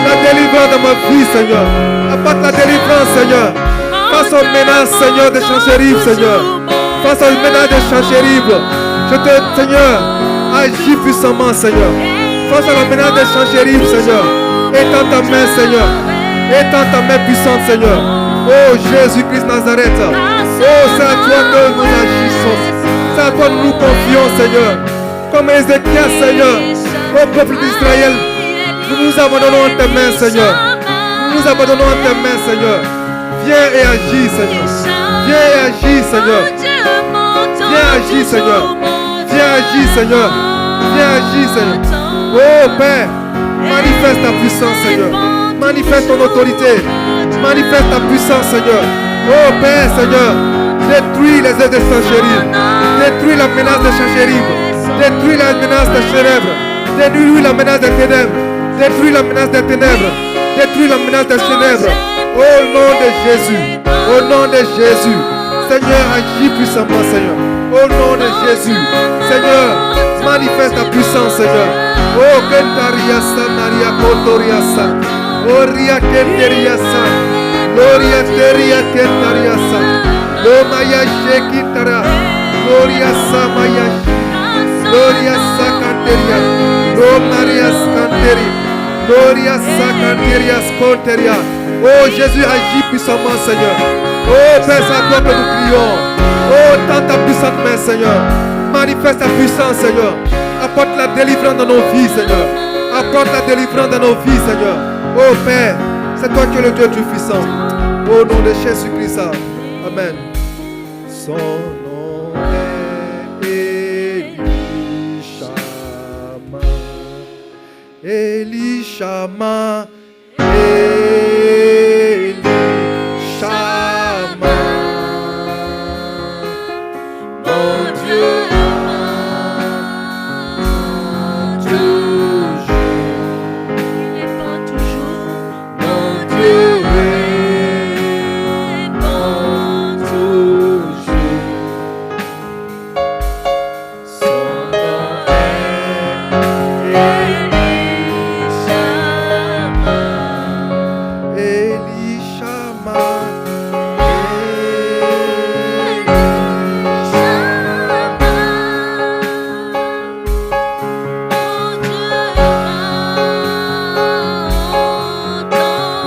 La délivrance de ma vie, Seigneur. Apporte la délivrance, Seigneur. Face aux menaces, Seigneur, de Sanchérib, Seigneur. Face aux menaces de Sanchérib. Je te, Seigneur, agis puissamment, Seigneur. Face à la menace de Sanchérib, Seigneur. Étends ta main, Seigneur. Étends ta main puissante, Seigneur. Oh Jésus-Christ Nazareth. Oh, c'est à toi que nous agissons. C'est à toi que nous confions, Seigneur. Comme Ézéchias, Seigneur. Au peuple d'Israël, nous nous abandonnons en tes mains, Seigneur. Nous nous abandonnons en tes mains, Seigneur. Viens et agis, Seigneur. Viens et agis, Seigneur. Viens agis, Seigneur. Viens agis, Seigneur. Viens agis, Seigneur. Oh Père, manifeste ta puissance, Seigneur. Manifeste ton autorité. Manifeste ta puissance, Seigneur. Oh Père, Seigneur, détruis les œuvres de Sanchérib. Détruis la menace de Sanchérib. Détruis la menace des ténèbres. Détruis la menace des ténèbres. Détruis la menace des ténèbres. Détruis la menace des ténèbres. Au nom de Jésus. Au nom de Jésus. Seigneur, agis puissamment, Seigneur. Au nom de Jésus. Seigneur, manifeste ta puissance, Seigneur. Oh, Kentariasa, Maria Kotoriasa. Oh, Ria Kenteriasa. Gloria Teria Kentariasa. Lomaya Shekitara. Gloria Samaya. Gloria Sakanteria. Gloria Skanteri. Gloria Sakanteria Skonteria. Oh Jésus, agis puissamment, Seigneur. Oh Père, c'est à toi que nous crions. Oh, tends ta puissante main, Seigneur. Manifeste ta puissance, Seigneur. Apporte la délivrance dans nos vies, Seigneur. Apporte la délivrance dans nos vies, Seigneur. Oh Père, c'est toi qui es le Dieu Tout-Puissant. Au nom de Jésus-Christ. Amen. Son nom est Elishama. Elishama.